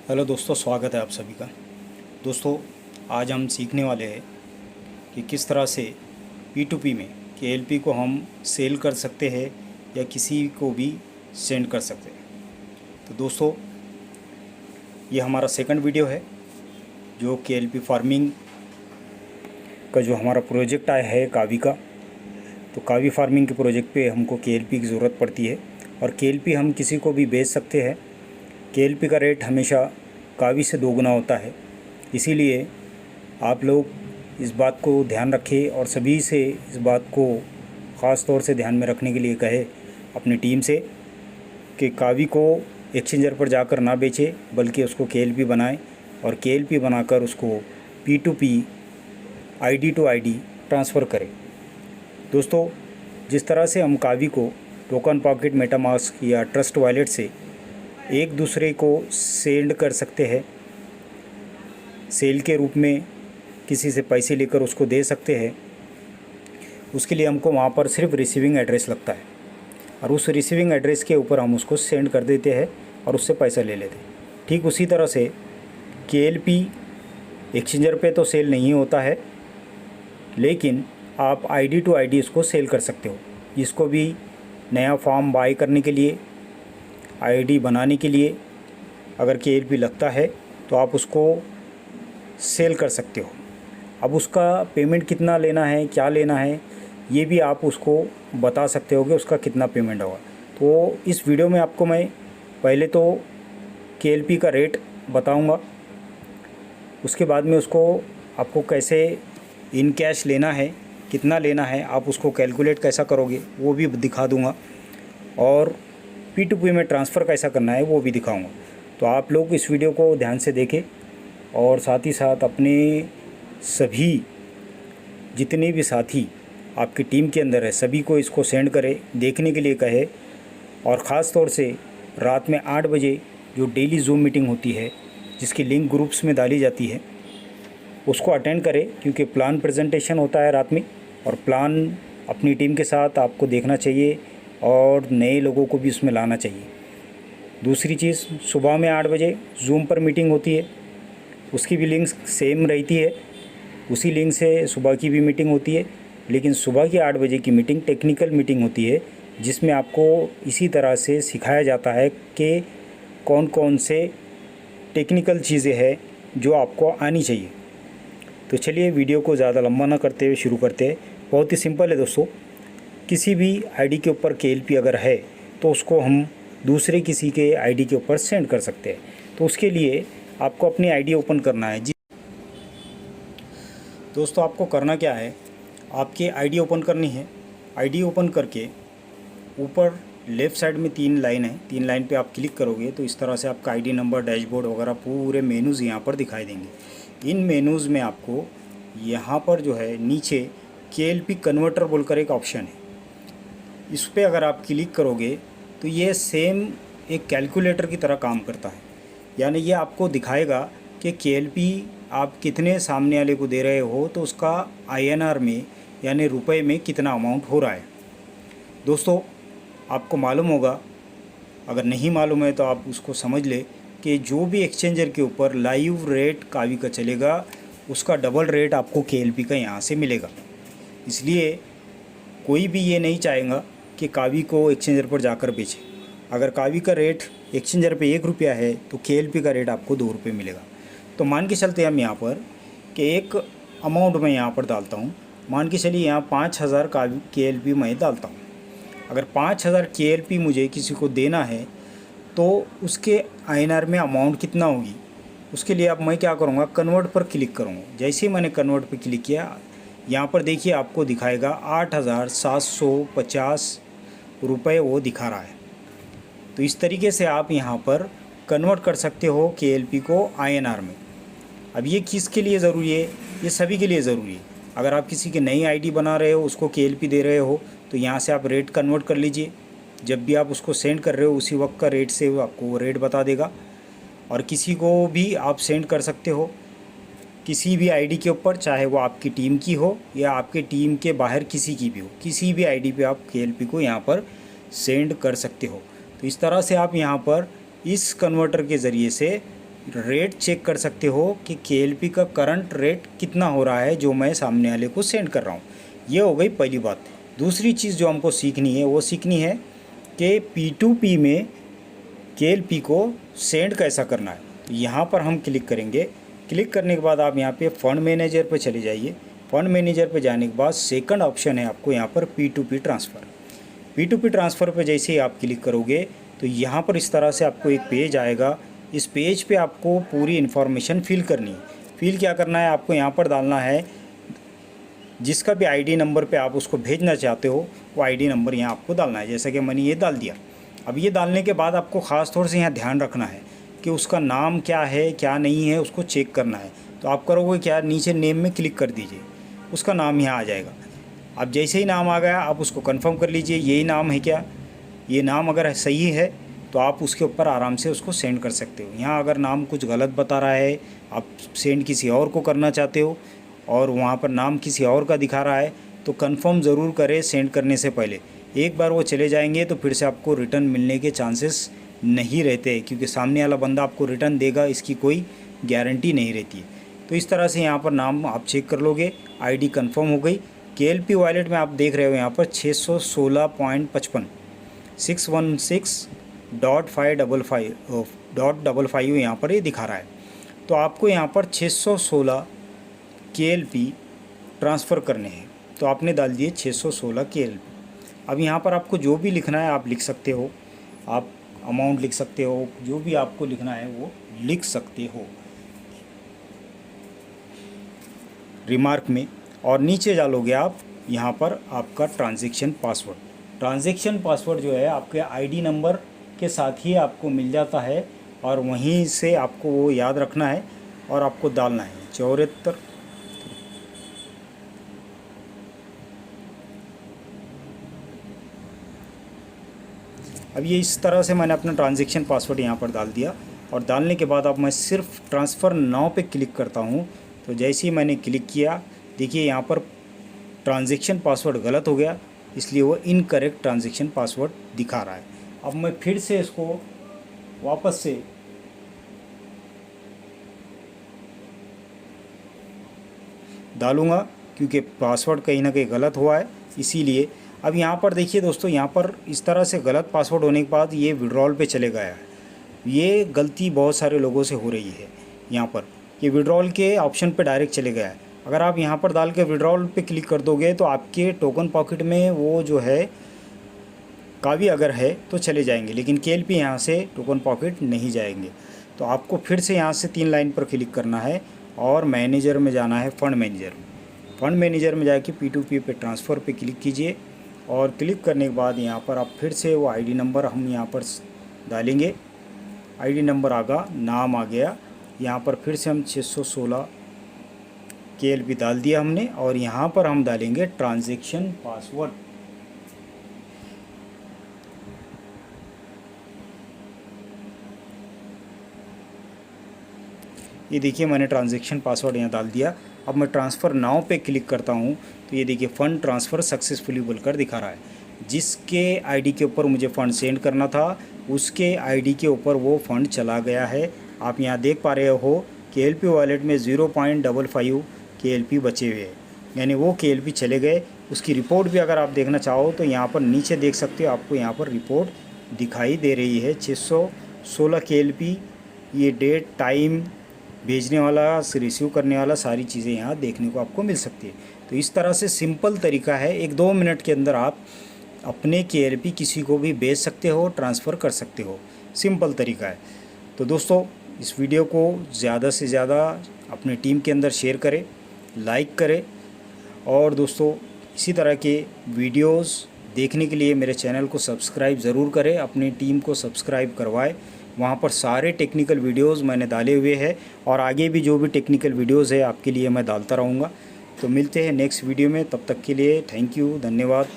Hello दोस्तों, स्वागत है आप सभी का। दोस्तों, आज हम सीखने वाले हैं कि किस तरह से P2P में KLP को हम सेल कर सकते हैं या किसी को भी सेंड कर सकते हैं। तो दोस्तों, ये हमारा सेकंड वीडियो है जो KLP फार्मिंग का जो हमारा प्रोजेक्ट आया है कावी का। तो कावी फार्मिंग के प्रोजेक्ट पे हमको KLP की ज़रूरत पड़ती है और KLP हम किसी को भी बेच सकते हैं। KLP का रेट हमेशा कावी से दोगुना होता है, इसीलिए आप लोग इस बात को ध्यान रखें और सभी से इस बात को ख़ास तौर से ध्यान में रखने के लिए कहे अपनी टीम से कि कावी को एक्सचेंजर पर जाकर ना बेचे, बल्कि उसको KLP बनाएं और KLP बनाकर उसको P2P ID to ID transfer करें। दोस्तों, जिस तरह से हम कावी को टोकन पॉकेट, मेटामास्क या ट्रस्ट वॉलेट से एक दूसरे को सेंड कर सकते हैं, सेल के रूप में किसी से पैसे लेकर उसको दे सकते हैं, उसके लिए हमको वहाँ पर सिर्फ रिसीविंग एड्रेस लगता है और उस रिसीविंग एड्रेस के ऊपर हम उसको सेंड कर देते हैं और उससे पैसा ले लेते हैं। ठीक उसी तरह से KLP एक्सचेंजर पे तो सेल नहीं होता है, लेकिन आप ID टू ID इसको सेल कर सकते हो। इसको भी नया फॉर्म बाय करने के लिए, ID बनाने के लिए अगर KLP लगता है तो आप उसको सेल कर सकते हो। अब उसका पेमेंट कितना लेना है, क्या लेना है, ये भी आप उसको बता सकते हो कि उसका कितना पेमेंट होगा। तो इस वीडियो में आपको मैं पहले तो KLP का रेट बताऊंगा, उसके बाद में उसको आपको कैसे इन कैश लेना है, कितना लेना है, आप उसको कैलकुलेट कैसा करोगे वो भी दिखा दूंगा, और P2P में ट्रांसफ़र कैसा करना है वो भी दिखाऊंगा। तो आप लोग इस वीडियो को ध्यान से देखें और साथ ही साथ अपने सभी जितने भी साथी आपकी टीम के अंदर है सभी को इसको सेंड करें, देखने के लिए कहे। और ख़ास तौर से रात में 8 बजे जो डेली जूम मीटिंग होती है, जिसकी लिंक ग्रुप्स में डाली जाती है, उसको अटेंड करें, क्योंकि प्लान प्रेजेंटेशन होता है रात में और प्लान अपनी टीम के साथ आपको देखना चाहिए और नए लोगों को भी उसमें लाना चाहिए। दूसरी चीज़, सुबह में 8 बजे जूम पर मीटिंग होती है, उसकी भी लिंक सेम रहती है, उसी लिंक से सुबह की भी मीटिंग होती है, लेकिन सुबह की 8 बजे की मीटिंग टेक्निकल मीटिंग होती है, जिसमें आपको इसी तरह से सिखाया जाता है कि कौन कौन से टेक्निकल चीज़ें हैं जो आपको आनी चाहिए। तो चलिए वीडियो को ज़्यादा लंबा ना करते हुए शुरू करते हैं। बहुत ही सिंपल है दोस्तों, किसी भी ID के ऊपर KLP अगर है तो उसको हम दूसरे किसी के ID के ऊपर सेंड कर सकते हैं। तो उसके लिए आपको अपनी ID ओपन करना है। जी दोस्तों, आपको करना क्या है, आपकी ID ओपन करनी है। ID ओपन करके ऊपर लेफ़्ट साइड में 3 लाइन है, 3 लाइन पे आप क्लिक करोगे तो इस तरह से आपका ID नंबर, डैशबोर्ड वगैरह पूरे मेनूज़ यहाँ पर दिखाई देंगे। इन मेनूज़ में आपको यहाँ पर जो है नीचे KLP कन्वर्टर बोलकर एक ऑप्शन है, इस पर अगर आप क्लिक करोगे तो ये सेम एक कैलकुलेटर की तरह काम करता है। यानी ये आपको दिखाएगा कि KLP आप कितने सामने वाले को दे रहे हो, तो उसका INR में यानी रुपए में कितना अमाउंट हो रहा है। दोस्तों, आपको मालूम होगा, अगर नहीं मालूम है तो आप उसको समझ ले कि जो भी एक्सचेंजर के ऊपर लाइव रेट कावी का चलेगा उसका डबल रेट आपको KLP का यहाँ से मिलेगा। इसलिए कोई भी ये नहीं चाहेगा कि कावी को एक्सचेंजर पर जाकर बेचे। अगर कावी का रेट एक्सचेंजर पे 1 रुपया है तो KLP का रेट आपको 2 रुपये मिलेगा। तो मान के चलते हम यहाँ पर कि एक अमाउंट मैं यहाँ पर डालता हूँ, मान के चलिए यहाँ 5000 KLP मैं डालता हूँ। अगर 5000 KLP मुझे किसी को देना है तो उसके INR में अमाउंट कितना होगी, उसके लिए अब मैं क्या करूँगा, कन्वर्ट पर क्लिक करूँगा। जैसे ही मैंने कन्वर्ट पर क्लिक किया, यहाँ पर देखिए आपको दिखाएगा 8750 रुपये वो दिखा रहा है। तो इस तरीके से आप यहाँ पर कन्वर्ट कर सकते हो KLP को INR में। अब ये किसके लिए ज़रूरी है, ये सभी के लिए ज़रूरी है। अगर आप किसी की नई ID बना रहे हो, उसको KLP दे रहे हो, तो यहाँ से आप रेट कन्वर्ट कर लीजिए। जब भी आप उसको सेंड कर रहे हो उसी वक्त का रेट से आपको वो रेट बता देगा। और किसी को भी आप सेंड कर सकते हो किसी भी ID के ऊपर, चाहे वो आपकी टीम की हो या आपके टीम के बाहर किसी की भी हो, किसी भी ID पे आप KLP को यहाँ पर सेंड कर सकते हो। तो इस तरह से आप यहाँ पर इस कन्वर्टर के ज़रिए से रेट चेक कर सकते हो कि KLP का करंट रेट कितना हो रहा है जो मैं सामने वाले को सेंड कर रहा हूँ। ये हो गई पहली बात। दूसरी चीज़ जो हमको सीखनी है वो सीखनी है कि P2P में KLP को सेंड कैसा करना है। तो यहाँ पर हम क्लिक करेंगे। क्लिक करने के बाद आप यहाँ पे फंड मैनेजर पर चले जाइए। फंड मैनेजर पर जाने के बाद सेकंड ऑप्शन है आपको यहाँ पर P2P ट्रांसफ़र। P2P ट्रांसफ़र पर जैसे ही आप क्लिक करोगे तो यहाँ पर इस तरह से आपको एक पेज आएगा। इस पेज पे आपको पूरी इन्फॉर्मेशन फिल करनी है। फिल क्या करना है, आपको यहाँ पर डालना है जिसका भी आईडी नंबर पे आप उसको भेजना चाहते हो वो आईडी नंबर यहाँ आपको डालना है। जैसा कि मैंने ये डाल दिया। अब ये डालने के बाद आपको ख़ास तौर से यहाँ ध्यान रखना है कि उसका नाम क्या है क्या नहीं है, उसको चेक करना है। तो आप करोगे क्या, नीचे नेम में क्लिक कर दीजिए, उसका नाम यहाँ आ जाएगा। अब जैसे ही नाम आ गया आप उसको कंफर्म कर लीजिए यही नाम है क्या। ये नाम अगर सही है तो आप उसके ऊपर आराम से उसको सेंड कर सकते हो। यहाँ अगर नाम कुछ गलत बता रहा है, आप सेंड किसी और को करना चाहते हो और वहाँ पर नाम किसी और का दिखा रहा है तो कंफर्म ज़रूर करें सेंड करने से पहले। एक बार वो चले जाएंगे तो फिर से आपको रिटर्न मिलने के चांसेस नहीं रहते, क्योंकि सामने वाला बंदा आपको रिटर्न देगा इसकी कोई गारंटी नहीं रहती है। तो इस तरह से यहाँ पर नाम आप चेक कर लोगे। आईडी कंफर्म हो गई। KLP वॉलेट में आप देख रहे हो यहाँ पर 616.55 616.555 यहाँ पर ये दिखा रहा है। तो आपको यहाँ पर 616 KLP ट्रांसफ़र करने हैं। तो आपने डाल दिए 616 KLP। अब यहाँ पर आपको जो भी लिखना है आप लिख सकते हो। आप अमाउंट लिख सकते हो, जो भी आपको लिखना है वो लिख सकते हो रिमार्क में। और नीचे डालोगे आप यहाँ पर आपका ट्रांजैक्शन पासवर्ड। ट्रांजैक्शन पासवर्ड जो है आपके आईडी नंबर के साथ ही आपको मिल जाता है और वहीं से आपको वो याद रखना है और आपको डालना है 74। अब ये इस तरह से मैंने अपना ट्रांजैक्शन पासवर्ड यहाँ पर डाल दिया। और डालने के बाद अब मैं सिर्फ ट्रांसफ़र नाउ पे क्लिक करता हूँ। तो जैसे ही मैंने क्लिक किया देखिए यहाँ पर ट्रांजैक्शन पासवर्ड गलत हो गया, इसलिए वो इनकरेक्ट ट्रांजैक्शन पासवर्ड दिखा रहा है। अब मैं फिर से इसको वापस से डालूँगा क्योंकि पासवर्ड कहीं ना कहीं गलत हुआ है इसीलिए। अब यहाँ पर देखिए दोस्तों, यहाँ पर इस तरह से गलत पासवर्ड होने के बाद ये विड्रॉल पे चले गया है। ये गलती बहुत सारे लोगों से हो रही है। यहाँ पर ये विड्रॉल के ऑप्शन पे डायरेक्ट चले गया है। अगर आप यहाँ पर डाल के विड्रॉल पे क्लिक कर दोगे तो आपके टोकन पॉकेट में वो जो है काफ़ी अगर है तो चले जाएंगे, लेकिन KLP यहाँ से टोकन पॉकेट नहीं जाएंगे। तो आपको फिर से यहाँ से 3 लाइन पर क्लिक करना है और मैनेजर में जाना है, फंड मैनेजर में। फंड मैनेजर में जाके P2P पे ट्रांसफ़र पे क्लिक कीजिए और क्लिक करने के बाद यहाँ पर आप फिर से वो आईडी नंबर हम यहाँ पर डालेंगे। आईडी नंबर आ गया, नाम आ गया। यहाँ पर फिर से हम 616 KLP डाल दिया हमने और यहाँ पर हम डालेंगे ट्रांजैक्शन पासवर्ड। ये देखिए मैंने ट्रांजैक्शन पासवर्ड यहाँ डाल दिया। अब मैं ट्रांसफ़र नाउ पे क्लिक करता हूँ तो ये देखिए फ़ंड ट्रांसफ़र सक्सेसफुली बोलकर दिखा रहा है। जिसके आईडी के ऊपर मुझे फ़ंड सेंड करना था उसके आईडी के ऊपर वो फ़ंड चला गया है। आप यहाँ देख पा रहे हो KLP वॉलेट में 0.55 KLP बचे हुए हैं, यानी वो KLP चले गए। उसकी रिपोर्ट भी अगर आप देखना चाहो तो यहाँ पर नीचे देख सकते हो, आपको यहाँ पर रिपोर्ट दिखाई दे रही है 616 KLP। ये डेट, टाइम, भेजने वाला, रिसीव करने वाला, सारी चीज़ें यहाँ देखने को आपको मिल सकती है। तो इस तरह से सिंपल तरीका है, 1-2 मिनट के अंदर आप अपने KLP किसी को भी भेज सकते हो, ट्रांसफ़र कर सकते हो। सिंपल तरीका है। तो दोस्तों इस वीडियो को ज़्यादा से ज़्यादा अपने टीम के अंदर शेयर करें, लाइक करें और दोस्तों इसी तरह के वीडियोस देखने के लिए मेरे चैनल को सब्सक्राइब ज़रूर करें, अपनी टीम को सब्सक्राइब करवाएं। वहाँ पर सारे टेक्निकल वीडियोस मैंने डाले हुए हैं और आगे भी जो भी टेक्निकल वीडियोस है आपके लिए मैं डालता रहूँगा। तो मिलते हैं नेक्स्ट वीडियो में, तब तक के लिए थैंक यू, धन्यवाद।